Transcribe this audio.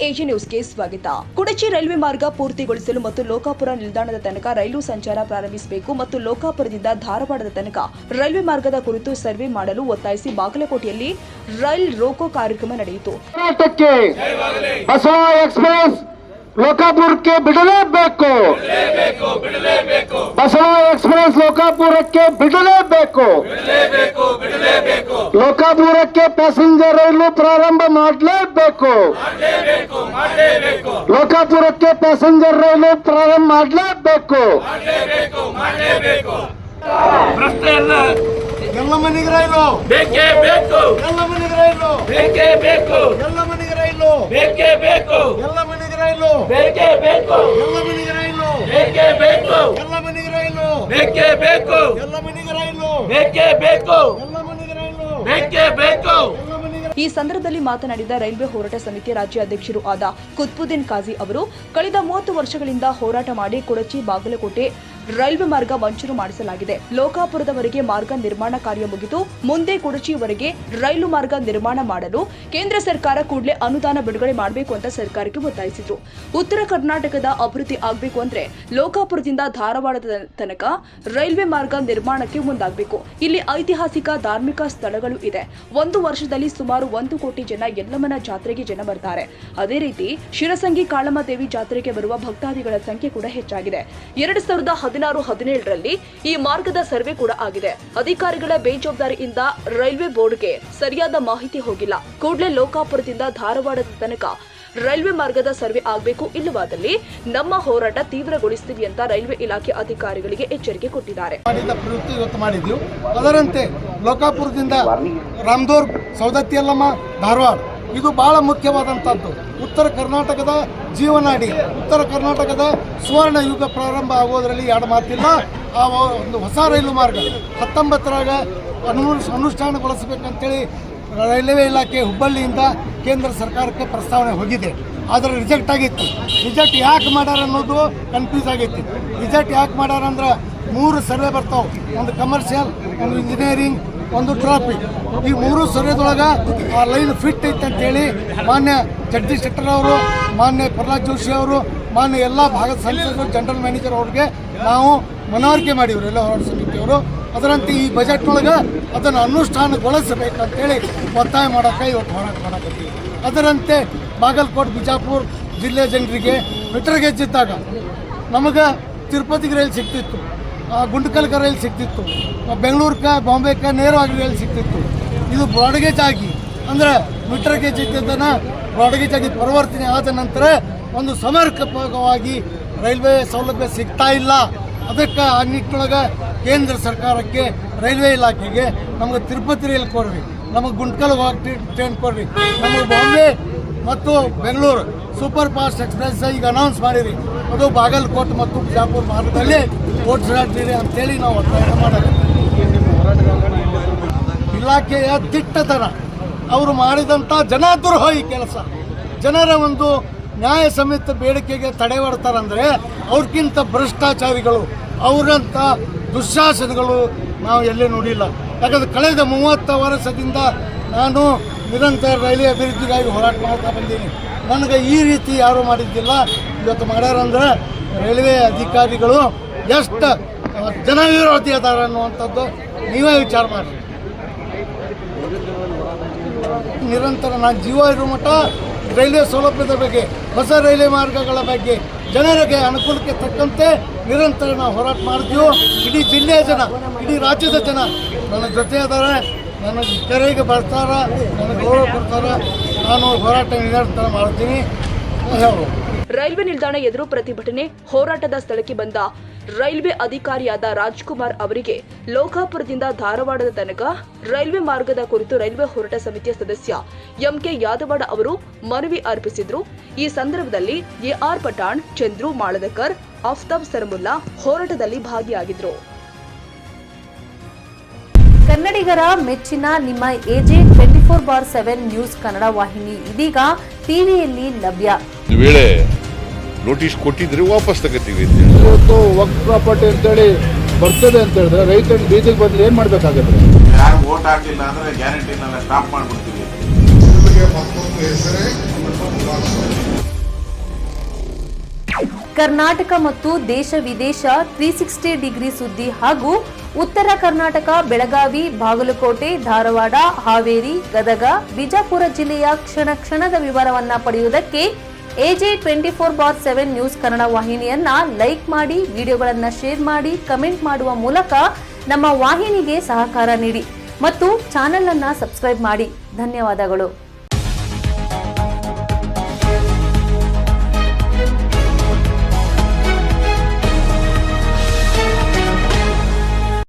AG ನ್ಯೂಸ್ಗೆ ಸ್ವಾಗತ. Kudachi railway ಮಾರ್ಗ ಪೂರ್ತಿಗೊಳಿಸಲು ಮತ್ತು ಲೋಕಾಪುರ ನಿಲ್ದಾಣದ ತನಕ ರೈಲು ಸಂಚಾರ ಪ್ರಾರಂಭಿಸಬೇಕು ಮತ್ತು ಲೋಕಾಪುರದಿಂದ ಧಾರವಾಡದ ತನಕ ರೈಲ್ವೆ ಮಾರ್ಗದ ಕುರಿತು ಸರ್ವೆ ಮಾಡಲು ಒತ್ತಾಯಿಸಿ ಬಾಗಲಕೋಟೆಯಲ್ಲಿ ರೈಲ್ ರೋಕೋ ಕಾರ್ಯಕ್ರಮ ನಡೆಯಿತು. ಲೋಕಾಪುರಕ್ಕೆ ಬಿಡಲೇಬೇಕು. ಬಸವ ಎಕ್ಸ್ಪ್ರೆಸ್ ಲೋಕಾಪುರಕ್ಕೆ ಬಿಡಲೇಬೇಕು. ಲೋಕಾಪುರಕ್ಕೆ ಪ್ಯಾಸೆಂಜರ್ ರೈಲು ಪ್ರಾರಂಭ ಮಾಡಲೇಬೇಕು. ಲೋಕಾಪುರಕ್ಕೆ ಪ್ಯಾಸೆಂಜರ್ ರೈಲು ಪ್ರಾರಂಭ ಮಾಡಲೇಬೇಕು. ಎಲ್ಲ ಮನೆಗೆ ರೈಲು ಬೇಕೇ ಬೇಕು. ಎಲ್ಲ ಮನೆಗೆ ರೈಲು ಬೇಕೇ ಬೇಕು. ಎಲ್ಲ ಮನೆಗೆ ರೈಲು ಬೇಕೇ ಬೇಕು. ಎಲ್ಲ ಮನೆಗೆ ರೈಲು ಬೇಕೇ ಬೇಕು. ಎಲ್ಲ ಮನೆಗೆ ರೈಲು ಬೇಕೇ ಬೇಕು. ಎಲ್ಲ ಮನೆಗೆ ರೈಲು ಬೇಕೇ ಬೇಕು. ಎಲ್ಲ ಮನೆಗೆ ರೈಲು ಬೇಕೇ ಬೇಕು. ಎಲ್ಲ ಮನೆಗೆ ರೈಲು ಬೇಕೇ ಬೇಕು. ಈ ಸಂದರ್ಭದಲ್ಲಿ ಮಾತನಾಡಿದ ರೈಲ್ವೆ ಹೋರಾಟ ಸಮಿತಿ ರಾಜ್ಯ ಅಧ್ಯಕ್ಷರು ಆದ ಕುತ್ಬುದ್ದೀನ್ ಕಾಜಿ ಅವರು, ಕಳೆದ 30 ವರ್ಷಗಳಿಂದ ಹೋರಾಟ ಮಾಡಿ ಕುಡಚಿ ಬಾಗಲಕೋಟೆ ರೈಲ್ವೆ ಮಾರ್ಗ ಮಂಜೂರು ಮಾಡಿಸಲಾಗಿದೆ. ಲೋಕಾಪುರದವರೆಗೆ ಮಾರ್ಗ ನಿರ್ಮಾಣ ಕಾರ್ಯ ಮುಗಿದು ಮುಂದೆ ಕುಡಚಿವರೆಗೆ ರೈಲು ಮಾರ್ಗ ನಿರ್ಮಾಣ ಮಾಡಲು ಕೇಂದ್ರ ಸರ್ಕಾರ ಕೂಡಲೇ ಅನುದಾನ ಬಿಡುಗಡೆ ಮಾಡಬೇಕು ಅಂತ ಸರ್ಕಾರಕ್ಕೆ ಒತ್ತಾಯಿಸಿದ್ರು. ಉತ್ತರ ಕರ್ನಾಟಕದ ಅಭಿವೃದ್ಧಿ ಆಗಬೇಕು ಅಂದ್ರೆ ಲೋಕಾಪುರದಿಂದ ಧಾರವಾಡದ ತನಕ ರೈಲ್ವೆ ಮಾರ್ಗ ನಿರ್ಮಾಣಕ್ಕೆ ಮುಂದಾಗಬೇಕು. ಇಲ್ಲಿ ಐತಿಹಾಸಿಕ ಧಾರ್ಮಿಕ ಸ್ಥಳಗಳು ಇದೆ. 1 ವರ್ಷದಲ್ಲಿ ಸುಮಾರು 1 ಕೋಟಿ ಜನ ಯಲ್ಲಮ್ಮನ ಜಾತ್ರೆಗೆ ಜನ ಬರ್ತಾರೆ. ಅದೇ ರೀತಿ ಶಿರಸಂಗಿ ಕಾಳಮ್ಮ ದೇವಿ ಜಾತ್ರೆಗೆ ಬರುವ ಭಕ್ತಾದಿಗಳ ಸಂಖ್ಯೆ ಕೂಡ ಹೆಚ್ಚಾಗಿದೆ. 2016-17ರಲ್ಲಿ ಈ ಮಾರ್ಗದ ಸರ್ವೆ ಕೂಡ ಆಗಿದೆ. ಅಧಿಕಾರಿಗಳ ಬೇಜವಾಬ್ದಾರಿಯಿಂದ ರೈಲ್ವೆ ಬೋರ್ಡ್ಗೆ ಸರಿಯಾದ ಮಾಹಿತಿ ಹೋಗಿಲ್ಲ. ಕೂಡಲೇ ಲೋಕಾಪುರದಿಂದ ಧಾರವಾಡದ ತನಕ ರೈಲ್ವೆ ಮಾರ್ಗದ ಸರ್ವೆ ಆಗಬೇಕು, ಇಲ್ಲವಾದಲ್ಲಿ ನಮ್ಮ ಹೋರಾಟ ತೀವ್ರಗೊಳಿಸುತ್ತೀವಿ ಅಂತ ರೈಲ್ವೆ ಇಲಾಖೆ ಅಧಿಕಾರಿಗಳಿಗೆ ಎಚ್ಚರಿಕೆ ಕೊಟ್ಟಿದ್ದಾರೆ. ಅದರಂತೆ ಲೋಕಾಪುರದಿಂದ ರಾಮದುರ್ಗ್, ಸೌದತ್ತಿ ಯಲ್ಲಮ್ಮ, ಧಾರವಾಡ ಇದು ಬಹಳ ಮುಖ್ಯವಾದಂಥದ್ದು. ಉತ್ತರ ಕರ್ನಾಟಕದ ಜೀವನಾಡಿ, ಉತ್ತರ ಕರ್ನಾಟಕದ ಸುವರ್ಣ ಯುಗ ಪ್ರಾರಂಭ ಆಗೋದ್ರಲ್ಲಿ ಎರಡು ಮಾತಿಲ್ಲ. ಆ ಒಂದು ಹೊಸ ರೈಲು ಮಾರ್ಗ 19ರಾಗ ಅನುಷ್ಠಾನಗೊಳಿಸಬೇಕಂತೇಳಿ ರೈಲ್ವೆ ಇಲಾಖೆ ಹುಬ್ಬಳ್ಳಿಯಿಂದ ಕೇಂದ್ರ ಸರ್ಕಾರಕ್ಕೆ ಪ್ರಸ್ತಾವನೆ ಹೋಗಿದೆ. ಆದರೆ ರಿಜೆಕ್ಟ್ ಆಗಿತ್ತು. ರಿಜೆಕ್ಟ್ ಯಾಕೆ ಮಾಡ್ಯಾರ ಅನ್ನೋದು ಕನ್ಫ್ಯೂಸ್ ಆಗೈತಿ. ರಿಜೆಕ್ಟ್ ಯಾಕೆ ಮಾಡ್ಯಾರ ಅಂದ್ರೆ 3 ಸರ್ವೆ ಬರ್ತಾವೆ. ಒಂದು ಕಮರ್ಷಿಯಲ್, ಒಂದು ಇಂಜಿನಿಯರಿಂಗ್, ಒಂದು ಟ್ರಾಫಿಕ್. ಈ 3 ಸರ್ವೆದೊಳಗೆ ಆ ಲೈನ್ ಫಿಟ್ ಐತೆ ಅಂತೇಳಿ ಮಾನ್ಯ ಜಗದೀಶ್ ಶೆಟ್ಟರ್ ಅವರು, ಮಾನ್ಯ ಪ್ರಹ್ಲಾದ್ ಜೋಶಿ ಅವರು, ಮಾನ್ಯ ಎಲ್ಲ ಭಾಗದ ಸಂಸದರು, ಜನರಲ್ ಮ್ಯಾನೇಜರ್ ಅವ್ರಿಗೆ ನಾವು ಮನವರಿಕೆ ಮಾಡಿವ್ರು ಎಲ್ಲ ಹೋರಾಟ ಸಮಿತಿಯವರು. ಅದರಂತೆ ಈ ಬಜೆಟ್ನೊಳಗೆ ಅದನ್ನು ಅನುಷ್ಠಾನಗೊಳಿಸಬೇಕಂತೇಳಿ ಒತ್ತಾಯ ಮಾಡೋಕ್ಕೆ ಇವತ್ತು ಹೋರಾಟ ಮಾಡಕತ್ತೀವಿ. ಅದರಂತೆ ಬಾಗಲಕೋಟೆ, ಬಿಜಾಪುರ ಜಿಲ್ಲೆ ಜನರಿಗೆ ಮೀಟರ್ ಗೇಜ್ ಇದ್ದಾಗ ನಮಗೆ ತಿರುಪತಿಗೆ ರೈಲು ಸಿಗ್ತಿತ್ತು, ಗುಂಡ್ಕಲ್ಗೆ ರೈಲು ಸಿಗ್ತಿತ್ತು, ಬೆಂಗಳೂರಿಗೆ, ಬಾಂಬೆಗೆ ನೇರವಾಗಿ ರೈಲು ಸಿಗ್ತಿತ್ತು. ಇದು ಬ್ರಾಡ್ಗೇಜ್ ಆಗಿ ಅಂದರೆ ಮೀಟರ್ ಗೇಜ್ ಇದ್ದದನ್ನು ಬ್ರಾಡ್ಗೇಜ್ ಆಗಿ ಪರಿವರ್ತನೆ ಆದ ನಂತರ ಒಂದು ಸಮರ್ಪಕವಾಗಿ ರೈಲ್ವೆ ಸೌಲಭ್ಯ ಸಿಗ್ತಾ ಇಲ್ಲ. ಅದಕ್ಕೆ ಆ ನಿಟ್ಟಿನೊಳಗೆ ಕೇಂದ್ರ ಸರ್ಕಾರಕ್ಕೆ, ರೈಲ್ವೆ ಇಲಾಖೆಗೆ ನಮಗೆ ತಿರುಪತಿ ರೈಲು ಕೊಡ್ರಿ, ನಮಗೆ ಗುಂಟ್ಕಲ್ ಹೋಗಿ ಟ್ರೈನ್ ಕೊಡ್ರಿ, ನಮಗೆ ಬಾಂಬೆ ಮತ್ತು ಬೆಂಗಳೂರು ಸೂಪರ್ ಫಾಸ್ಟ್ ಎಕ್ಸ್ಪ್ರೆಸ್ ಈಗ ಅನೌನ್ಸ್ ಮಾಡಿರಿ, ಅದು ಬಾಗಲಕೋಟೆ ಮತ್ತು ಬಿಜಾಪುರ ಮಾರ್ಗದಲ್ಲಿ ಓಡಿಸ್ರಿ ಅಂತೇಳಿ ನಾವು ಒತ್ತಾಯ ಮಾಡೋದು. ಇಲಾಖೆಯ ದಿಟ್ಟತನ, ಅವರು ಮಾಡಿದಂಥ ಜನದ್ರೋಹಿ ಕೆಲಸ, ಜನರ ಒಂದು ನ್ಯಾಯ ಸಮೇತ ಬೇಡಿಕೆಗೆ ತಡೆ ಮಾಡ್ತಾರಂದರೆ ಅವ್ರಿಗಿಂತ ಭ್ರಷ್ಟಾಚಾರಿಗಳು, ಅವರಂಥ ದುಶ್ಯಾಸನಗಳು ನಾವು ಎಲ್ಲೇ ನೋಡಿಲ್ಲ. ಯಾಕಂದರೆ ಕಳೆದ 30 ವರ್ಷದಿಂದ ನಾನು ನಿರಂತರ ರೈಲ್ವೆ ಅಭಿವೃದ್ಧಿಗಾಗಿ ಹೋರಾಟ ಮಾಡ್ತಾ ಬಂದೀನಿ. ನನಗೆ ಈ ರೀತಿ ಯಾರೂ ಮಾಡಿದ್ದಿಲ್ಲ. ಇವತ್ತು ಮಾಡ್ಯಾರಂದ್ರೆ ರೈಲ್ವೆ ಅಧಿಕಾರಿಗಳು ಎಷ್ಟು ಜನವಿರೋಧಿ ಅದಾರ ಅನ್ನುವಂಥದ್ದು ನೀವೇ ವಿಚಾರ ಮಾಡಿರಿ. ನಿರಂತರ ನಾನು ಜೀವ ಇರೋ ಮಟ್ಟ ರೈಲ್ವೆ ಸೌಲಭ್ಯದ ಬಗ್ಗೆ, ಹೊಸ ರೈಲ್ವೆ ಮಾರ್ಗಗಳ ಬಗ್ಗೆ, ಜನರಿಗೆ ಅನುಕೂಲಕ್ಕೆ ತಕ್ಕಂತೆ ನಿರಂತರ ನಾವು ಹೋರಾಟ ಮಾಡ್ತೀವಿ. ಇಡೀ ಜಿಲ್ಲೆಯ ಜನ, ಇಡೀ ರಾಜ್ಯದ ಜನ ನನ್ನ ಜೊತೆ ಅದಾರೆ, ನನಗೆ ಕರೆಗೆ ಬರ್ತಾರ, ನನಗೆ ಗೌರವ ಕೊಡ್ತಾರ. ನಾನು ಹೋರಾಟ ನಿರಂತರ ಮಾಡ್ತೀನಿ. ರೈಲ್ವೆ ನಿಲ್ದಾಣ ಎದುರು ಪ್ರತಿಭಟನೆ ಹೋರಾಟದ ಸ್ಥಳಕ್ಕೆ ಬಂದ ರೈಲ್ವೆ ಅಧಿಕಾರಿಯಾದ ರಾಜ್ಕುಮಾರ್ ಅವರಿಗೆ ಲೋಕಾಪುರದಿಂದ ಧಾರವಾಡದ ತನಕ ರೈಲ್ವೆ ಮಾರ್ಗದ ಕುರಿತು ರೈಲ್ವೆ ಹೋರಾಟ ಸಮಿತಿಯ ಸದಸ್ಯ ಎಂಕೆ ಯಾದವಾಡ ಅವರು ಮನವಿ ಅರ್ಪಿಸಿದ್ರು. ಈ ಸಂದರ್ಭದಲ್ಲಿ ಎಆರ್ ಪಠಾಣ್, ಚಂದ್ರು ಮಾಳದಕರ್, ಆಫ್ತಾಬ್ ಸರ್ಮುಲ್ಲಾ ಹೋರಾಟದಲ್ಲಿ ಭಾಗಿಯಾಗಿದ್ರು. ಕನ್ನಡಿಗರ ಮೆಚ್ಚಿನ ನಿಮ್ಮ ಎಜೆ 24/7 ನ್ಯೂಸ್ ಕನ್ನಡ ವಾಹಿನಿ ಇದೀಗ ಟಿವಿಯಲ್ಲಿ ಲಭ್ಯ. ವೇಳೆ ನೋಟಿಸ್ ಕೊಟ್ಟಿದ್ರೆ ವಾಪಸ್ ತಗೋತೀವಿ. ಇವತ್ತು ವಕ್ಫ್ ಪ್ರಾಪರ್ಟಿ ಅಂತೇಳಿ ಬರ್ತದೆ ಅಂತ ಹೇಳಿದ್ರೆ ರೈತರು ಬೀದಿಗೆ ಬಂದು ಏನು ಮಾಡಬೇಕಾಗುತ್ತೆ? ಯಾರು ವೋಟ್ ಹಾಕಿಲ್ಲ ಅಂದ್ರೆ ಗ್ಯಾರಂಟಿನೆಲ್ಲ ಸ್ಟಾಪ್ ಮಾಡಿಬಿಡ್ತೀವಿ. ಕರ್ನಾಟಕ ಮತ್ತು ದೇಶ ವಿದೇಶ 360 ಡಿಗ್ರಿ ಸುದ್ದಿ ಹಾಗೂ ಉತ್ತರ ಕರ್ನಾಟಕ, ಬೆಳಗಾವಿ, ಬಾಗಲಕೋಟೆ, ಧಾರವಾಡ, ಹಾವೇರಿ, ಗದಗ, ಬಿಜಾಪುರ ಜಿಲ್ಲೆಯ ಕ್ಷಣ ಕ್ಷಣದ ವಿವರವನ್ನ ಪಡೆಯುವುದಕ್ಕೆ AJ 24/7 ನ್ಯೂಸ್ ಕನ್ನಡ ವಾಹಿನಿಯನ್ನ ಲೈಕ್ ಮಾಡಿ, ವಿಡಿಯೋಗಳನ್ನ ಶೇರ್ ಮಾಡಿ, ಕಮೆಂಟ್ ಮಾಡುವ ಮೂಲಕ ನಮ್ಮ ವಾಹಿನಿಗೆ ಸಹಕಾರ ನೀಡಿ ಮತ್ತು ಚಾನೆಲ್ ಅನ್ನ ಸಬ್ಸ್ಕ್ರೈಬ್ ಮಾಡಿ. ಧನ್ಯವಾದಗಳು.